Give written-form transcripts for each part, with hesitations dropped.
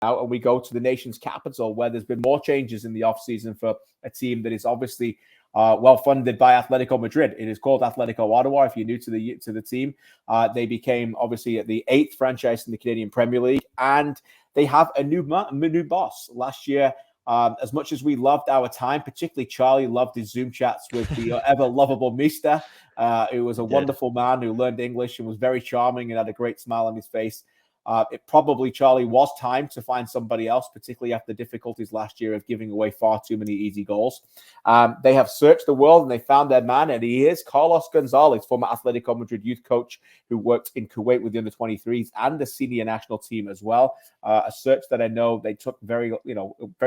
and we go to the nation's capital, where there's been more changes in the offseason for a team that is obviously well funded by Atletico Madrid. It is called Atletico Ottawa. If you're new to the team, they became obviously the 8th franchise in the Canadian Premier League, and they have a new boss. Last year, as much as we loved our time, particularly Charlie loved his Zoom chats with the ever lovable Mister. Who was a wonderful man who learned English and was very charming and had a great smile on his face. Charlie was time to find somebody else, particularly after the difficulties last year of giving away far too many easy goals. They have searched the world and they found their man, and he is Carlos Gonzalez, former Atletico Madrid youth coach who worked in Kuwait with the under-23s and the senior national team as well. A search that I know they took very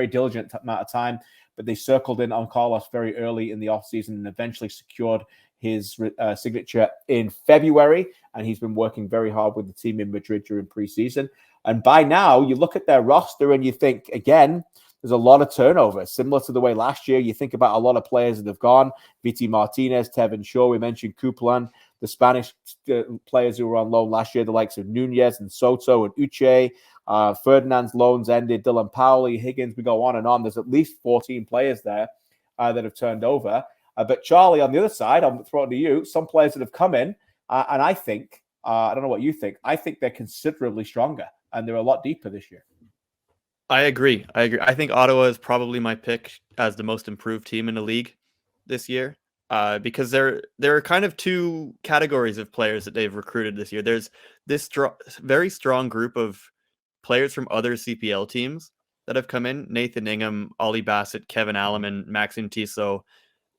diligent amount of time, but they circled in on Carlos very early in the offseason and eventually secured his signature in February, and he's been working very hard with the team in Madrid during preseason. And by now, you look at their roster and you think, again, there's a lot of turnover, similar to the way last year you think about a lot of players that have gone. Viti Martinez, Tevin Shaw, we mentioned Kuplan, the Spanish players who were on loan last year, the likes of Nunez and Soto and Uche. Ferdinand's loans ended, Dylan Powley, Higgins, we go on and on. There's at least 14 players there that have turned over. But Charlie, on the other side, I'm throwing to you, some players that have come in, and I think, I don't know what you think, I think they're considerably stronger, and they're a lot deeper this year. I agree. I think Ottawa is probably my pick as the most improved team in the league this year, because there are kind of two categories of players that they've recruited this year. There's this very strong group of players from other CPL teams that have come in: Nathan Ingham, Ollie Bassett, Kevin Alleman, Maxime Tissot.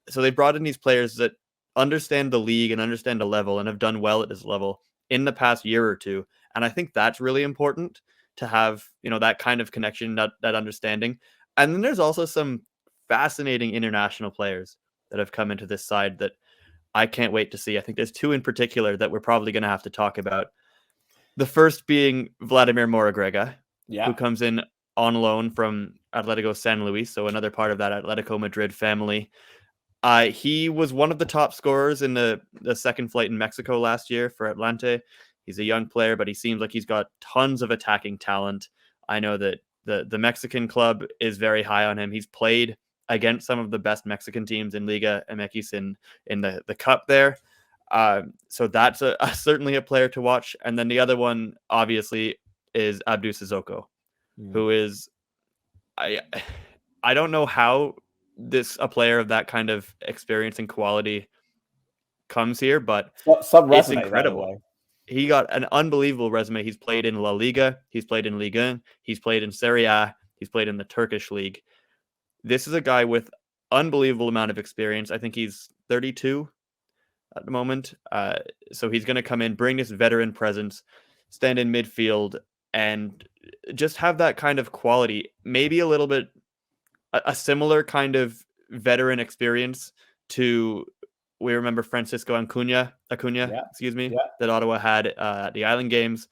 So they brought in these players that understand the league and understand the level and have done well at this level in the past year or two. And I think that's really important to have, that kind of connection, that understanding. And then there's also some fascinating international players that have come into this side that I can't wait to see. I think there's two in particular that we're probably going to have to talk about. The first being Vladimir Moragrega, who comes in on loan from Atletico San Luis, so another part of that Atletico Madrid family. He was one of the top scorers in the second flight in Mexico last year for Atlante. He's a young player, but he seems like he's got tons of attacking talent. I know that the Mexican club is very high on him. He's played against some of the best Mexican teams in Liga MX in the cup there. So that's certainly a player to watch. And then the other one, obviously, is Abdou Sissoko, who is, I don't know how a player of that kind of experience and quality comes here, but some resume, it's incredible. He got an unbelievable resume. He's played in La Liga, he's played in Ligue 1, he's played in Serie A, he's played in the Turkish league. This is a guy with unbelievable amount of experience. I think he's 32 at the moment. So he's going to come in, bring this veteran presence, stand in midfield, and just have that kind of quality. Maybe a little bit a similar kind of veteran experience to, we remember Francisco Acuna, that Ottawa had at the Island Games.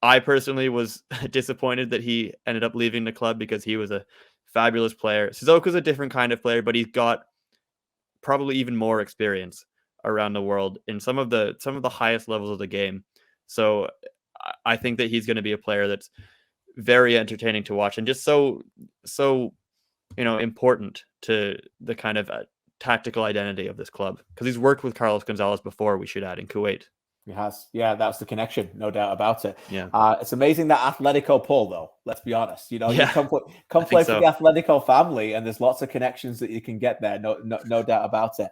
I personally was disappointed that he ended up leaving the club because he was a fabulous player. Sissoko's a different kind of player, but he's got probably even more experience around the world in some of the highest levels of the game. So I think that he's going to be a player that's very entertaining to watch and just so important to the kind of tactical identity of this club, because he's worked with Carlos Gonzalez before, we should add, in Kuwait. He has. Yeah, that's the connection, no doubt about it. Yeah. It's amazing that Atletico pull, though. Let's be honest. You come play for the Atletico family, and there's lots of connections that you can get there. No doubt about it.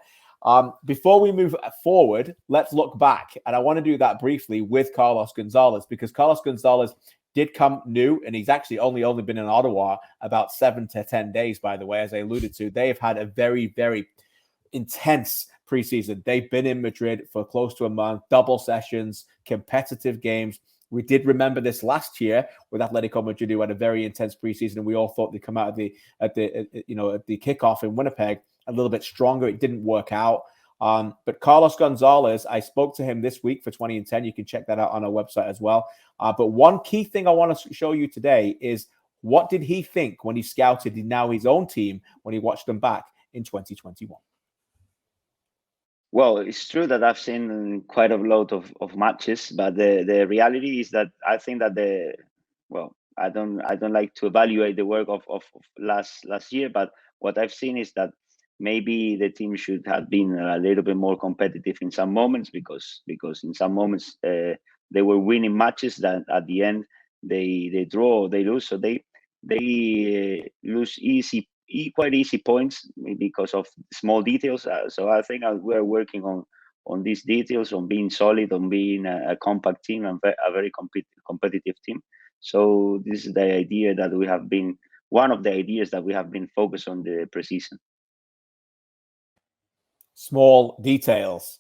Before we move forward, let's look back, and I want to do that briefly with Carlos Gonzalez, because Carlos Gonzalez did come new, and he's actually only been in Ottawa about 7 to 10 days, by the way, as I alluded to. They have had a very, very intense preseason. They've been in Madrid for close to a month, double sessions, competitive games. We did remember this last year with Atletico Madrid, who had a very intense preseason, and we all thought they'd come out at the kickoff in Winnipeg a little bit stronger. It didn't work out. But Carlos Gonzalez, I spoke to him this week for 20 and 10. You can check that out on our website as well. But one key thing I want to show you today is, what did he think when he scouted now his own team, when he watched them back in 2021? Well, it's true that I've seen quite a lot of matches, but the reality is that I think that I don't like to evaluate the work of last year, but what I've seen is that maybe the team should have been a little bit more competitive in some moments, because in some moments they were winning matches that at the end they draw, they lose, so they lose quite easy points because of small details. So I think we're working on these details, on being solid, on being a compact team, and a very competitive team. So this is the idea that we have been, one of the ideas that we have been focused on the preseason. Small details,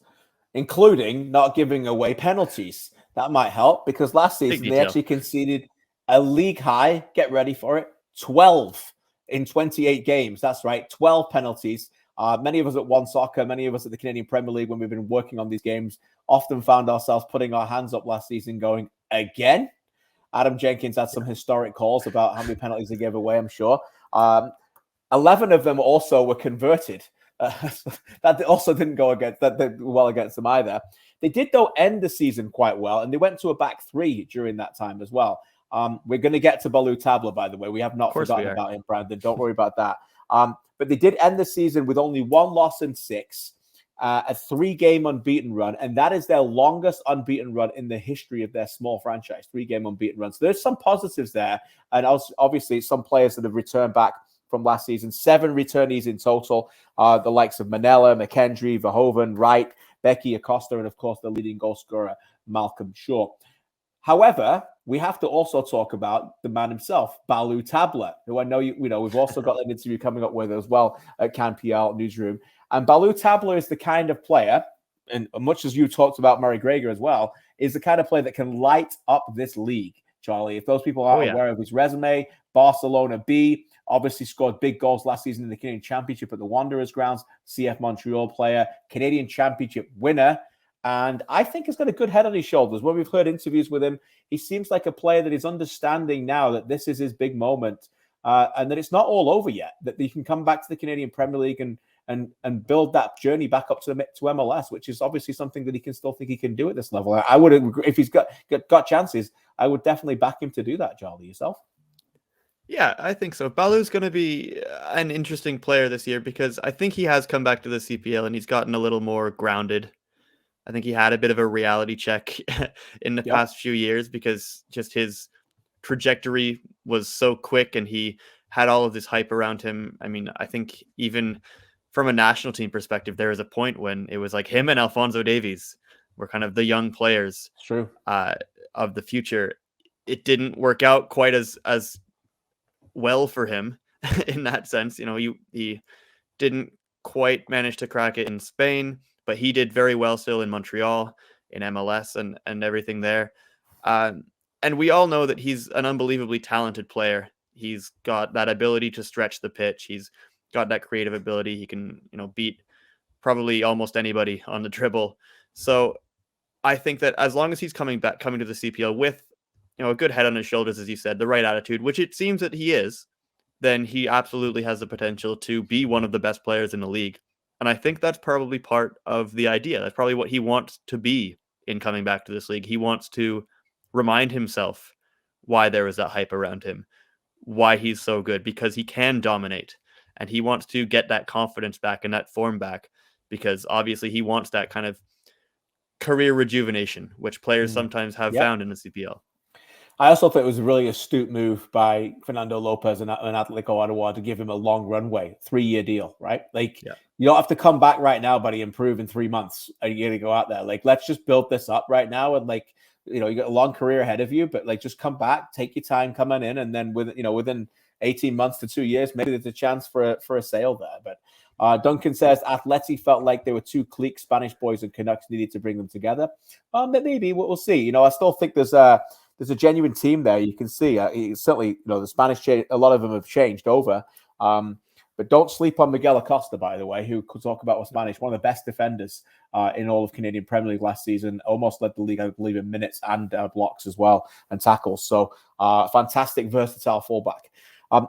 including not giving away penalties. That might help, because last season they actually conceded a league high, get ready for it, 12 in 28 games. That's right, 12 penalties. Many of us at OneSoccer, many of us at the Canadian Premier League, when we've been working on these games, often found ourselves putting our hands up last season going, again? Adam Jenkins had some historic calls about how many penalties they gave away, I'm sure. 11 of them also were converted. That also didn't go well against them either. They did, though, end the season quite well, and they went to a back three during that time as well. We're going to get to Balou Tabla, by the way. We have not forgotten about him, Brandon. Don't worry about that. But they did end the season with only 1 loss and 6, a 3-game unbeaten run, and that is their longest unbeaten run in the history of their small franchise, 3-game unbeaten run. So there's some positives there, and also, obviously, some players that have returned back from last season. 7 returnees in total, the likes of Manella, McKendry, Verhoeven, Wright, Becky Acosta, and of course the leading goal scorer, Malcolm Shaw. However, we have to also talk about the man himself, Balou Tabla, who I know we've also got an interview coming up with as well at CanPL Newsroom. And Balou Tabla is the kind of player, and much as you talked about Murray Greger as well, is the kind of player that can light up this league, Charlie. If those people aren't aware of his resume, Barcelona B, obviously scored big goals last season in the Canadian Championship at the Wanderers grounds, CF Montreal player, Canadian Championship winner. And I think he's got a good head on his shoulders. When we've heard interviews with him, he seems like a player that is understanding now that this is his big moment, and that it's not all over yet, that he can come back to the Canadian Premier League and build that journey back up to MLS, which is obviously something that he can still think he can do at this level. I would, if he's got chances, I would definitely back him to do that, Charlie. Yourself? Yeah, I think so. Balou's going to be an interesting player this year, because I think he has come back to the CPL and he's gotten a little more grounded. I think he had a bit of a reality check in the past few years, because just his trajectory was so quick and he had all of this hype around him. I mean, I think even from a national team perspective, there was a point when it was like him and Alphonso Davies were kind of the young players of the future. It didn't work out quite as well for him in that sense. He didn't quite manage to crack it in Spain, but he did very well still in Montreal, in MLS, and everything there. And we all know that he's an unbelievably talented player. He's got that ability to stretch the pitch. He's got that creative ability. He can, beat probably almost anybody on the dribble. So I think that as long as he's coming to the CPL with, a good head on his shoulders, as you said, the right attitude, which it seems that he is, then he absolutely has the potential to be one of the best players in the league. And I think that's probably part of the idea. That's probably what he wants to be in coming back to this league. He wants to remind himself why there is that hype around him, why he's so good, because he can dominate. And he wants to get that confidence back and that form back, because obviously he wants that kind of career rejuvenation, which players sometimes have found in the CPL. I also think it was a really astute move by Fernando Lopez and Atletico Ottawa to give him a long runway, 3-year deal, right? You don't have to come back right now, buddy, and prove in 3 months and you're going to go out there. Let's just build this up right now. And you got a long career ahead of you, but just come back, take your time coming in. And then within 18 months to 2 years, maybe there's a chance for a sale there. But Duncan says Atleti felt like there were 2 clique Spanish boys and Canucks needed to bring them together. Maybe we'll see. I still think there's a genuine team there. You can see certainly, the Spanish, a lot of them have changed over. But don't sleep on Miguel Acosta, by the way, who could talk about with Spanish, one of the best defenders in all of Canadian Premier League last season, almost led the league, I believe, in minutes and blocks as well, and tackles. So fantastic, versatile fullback.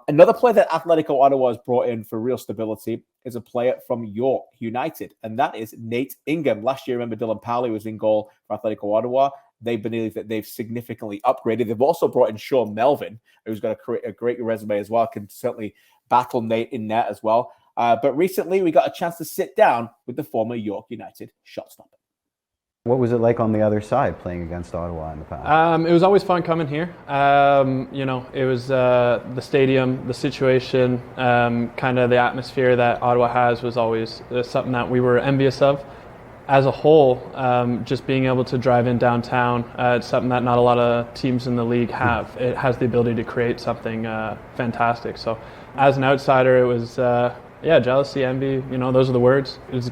Another player that Atletico Ottawa has brought in for real stability is a player from York United, and that is Nate Ingham. Last year, remember, Dylan Powley was in goal for Atletico Ottawa. they believe that they've significantly upgraded. They've also brought in Sean Melvin, who's got a great resume as well, can certainly battle Nate in net as well. But recently, we got a chance to sit down with the former York United shotstopper. What was it like on the other side playing against Ottawa in the past? It was always fun coming here. It was the stadium, the situation, kind of the atmosphere that Ottawa has was always something that we were envious of. As a whole, just being able to drive in downtown, it's something that not a lot of teams in the league have. It has the ability to create something fantastic. So as an outsider, it was, jealousy, envy, those are the words. It was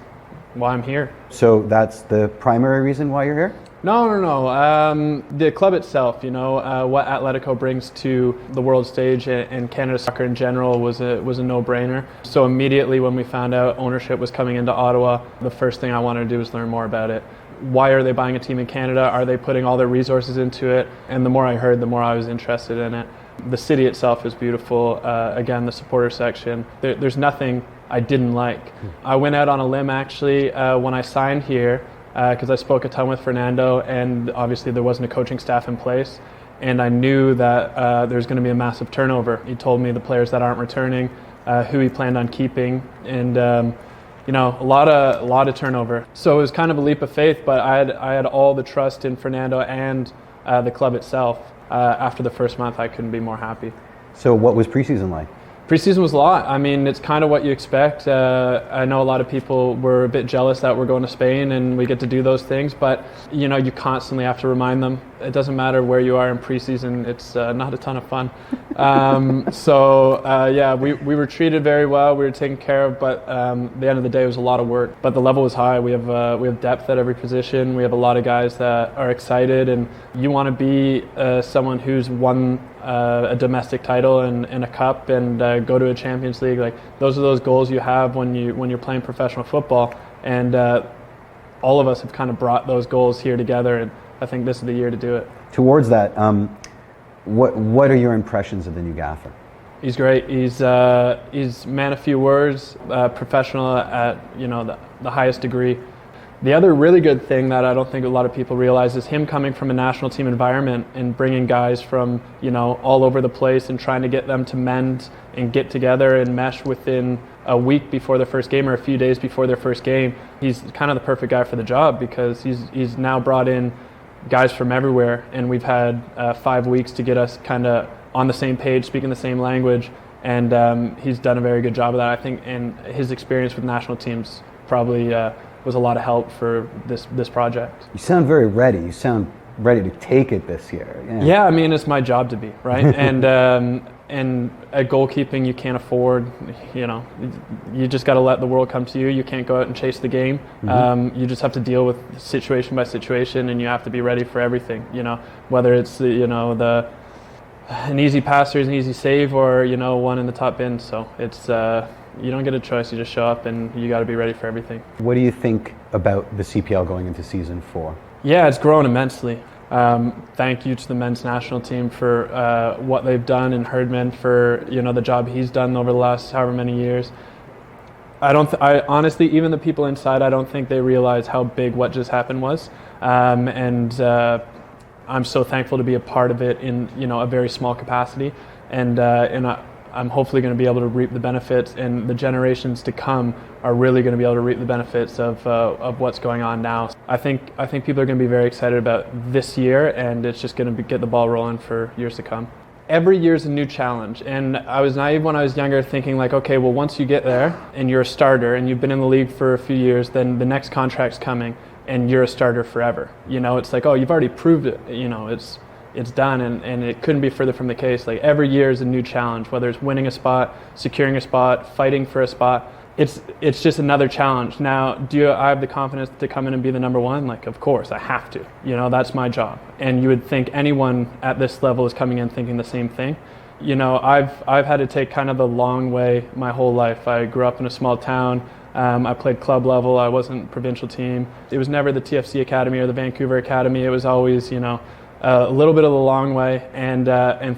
why I'm here. So that's the primary reason why you're here? No. The club itself, what Atletico brings to the world stage and Canada soccer in general was a no-brainer. So immediately when we found out ownership was coming into Ottawa, the first thing I wanted to do was learn more about it. Why are they buying a team in Canada? Are they putting all their resources into it? And the more I heard, the more I was interested in it. The city itself is beautiful. Again, the supporter section. There's nothing I didn't like. I went out on a limb actually when I signed here because I spoke a ton with Fernando, and obviously there wasn't a coaching staff in place, and I knew that there's going to be a massive turnover. He told me the players that aren't returning, who he planned on keeping, and a lot of turnover. So it was kind of a leap of faith, but I had all the trust in Fernando and the club itself. After the first month, I couldn't be more happy. So what was preseason like? Preseason was a lot. I mean, it's kind of what you expect. I know a lot of people were a bit jealous that we're going to Spain and we get to do those things, but you constantly have to remind them. It doesn't matter where you are in preseason, it's not a ton of fun. We were treated very well, we were taken care of, but at the end of the day, it was a lot of work. But the level was high. We have depth at every position. We have a lot of guys that are excited, and you want to be someone who's won a domestic title and a cup and go to a Champions League. Like those are those goals you have when you're playing professional football, and all of us have kind of brought those goals here together, and I think this is the year to do it. Towards that, what are your impressions of the new gaffer? He's great. He's man of few words, professional at the highest degree. The other really good thing that I don't think a lot of people realize is him coming from a national team environment and bringing guys from all over the place and trying to get them to mend and get together and mesh within a week before their first game or a few days before their first game. He's kind of the perfect guy for the job because he's now brought in guys from everywhere, and we've had 5 weeks to get us kind of on the same page, speaking the same language, and he's done a very good job of that, I think, and his experience with national teams probably was a lot of help for this project. You sound very ready. You sound ready to take it this year. Yeah, I mean, it's my job to be, right? And at goalkeeping, you can't afford, you just got to let the world come to you. You can't go out and chase the game. Mm-hmm. You just have to deal with situation by situation, and you have to be ready for everything, whether it's, an easy pass or an easy save or, one in the top bin. So it's, you don't get a choice. You just show up and you got to be ready for everything. What do you think about the CPL going into season 4? Yeah, it's grown immensely. Thank you to the men's national team for what they've done, and Herdman for the job he's done over the last however many years. I honestly, even the people inside, I don't think they realize how big what just happened was, and I'm so thankful to be a part of it in a very small capacity, and I'm hopefully going to be able to reap the benefits, and the generations to come are really going to be able to reap the benefits of what's going on now. I think people are going to be very excited about this year, and it's just going to get the ball rolling for years to come. Every year is a new challenge, and I was naive when I was younger, thinking like, okay, well, once you get there and you're a starter and you've been in the league for a few years, then the next contract's coming and you're a starter forever. It's like, oh, you've already proved it. It's done, and it couldn't be further from the case. Like every year is a new challenge, whether it's winning a spot, securing a spot, fighting for a spot. It's just another challenge. Now, do I have the confidence to come in and be the number one? Like, of course, I have to. That's my job. And you would think anyone at this level is coming in thinking the same thing. I've had to take kind of the long way my whole life. I grew up in a small town. I played club level. I wasn't provincial team. It was never the TFC Academy or the Vancouver Academy. It was always, a little bit of the long way, and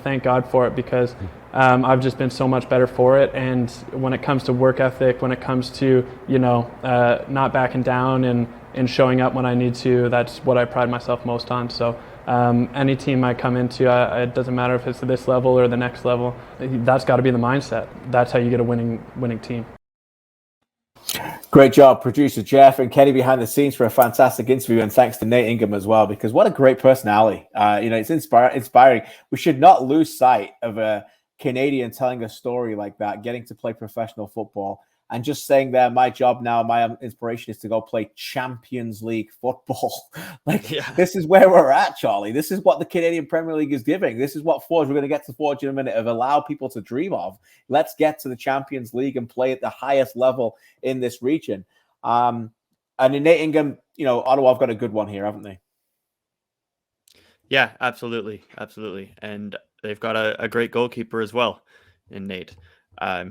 thank God for it, because I've just been so much better for it. And when it comes to work ethic, when it comes to not backing down and in showing up when I need to. That's what I pride myself most on. So any team I come into, it doesn't matter if it's this level or the next level. That's got to be the mindset. That's how you get a winning team. Great job, producer Jeff and Kenny behind the scenes for a fantastic interview, and thanks to Nate Ingham as well, because what a great personality. It's inspiring. We should not lose sight of a Canadian telling a story like that, getting to play professional football, and just saying there, my job now, my inspiration is to go play Champions League football. This is where we're at, Charlie. This is what the Canadian Premier League is giving. This is what Forge, we're going to get to Forge in a minute, of allow people to dream of. Let's get to the Champions League and play at the highest level in this region. And in Nate Ingham, Ottawa have got a good one here, haven't they? Yeah, absolutely. Absolutely. And they've got a great goalkeeper as well in Nate.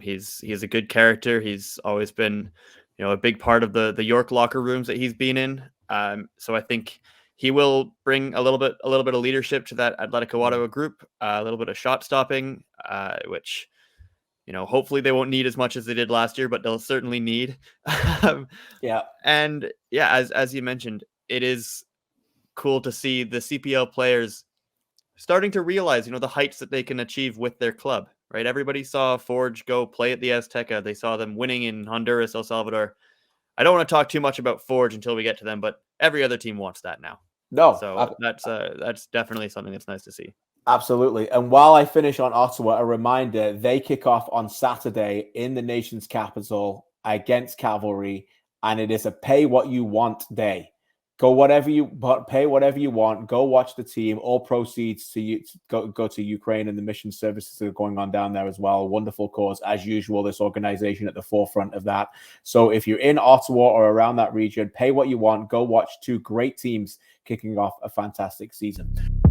He's a good character. He's always been, a big part of the York locker rooms that he's been in. So I think he will bring a little bit of leadership to that Atletico Ottawa group, a little bit of shot stopping, which, hopefully they won't need as much as they did last year, but they'll certainly need. Yeah. And yeah, as you mentioned, it is cool to see the CPL players starting to realize, the heights that they can achieve with their club. Right, everybody saw Forge go play at the Azteca. They saw them winning in Honduras, El Salvador. I don't want to talk too much about Forge until we get to them, but every other team wants that now. No, so that's definitely something that's nice to see. Absolutely. And while I finish on Ottawa, a reminder: they kick off on Saturday in the nation's capital against Cavalry, and it is a pay what you want day. Pay whatever you want. Go watch the team. All proceeds to go to Ukraine and the mission services that are going on down there as well. Wonderful cause as usual. This organization at the forefront of that. So if you're in Ottawa or around that region, pay what you want. Go watch two great teams kicking off a fantastic season.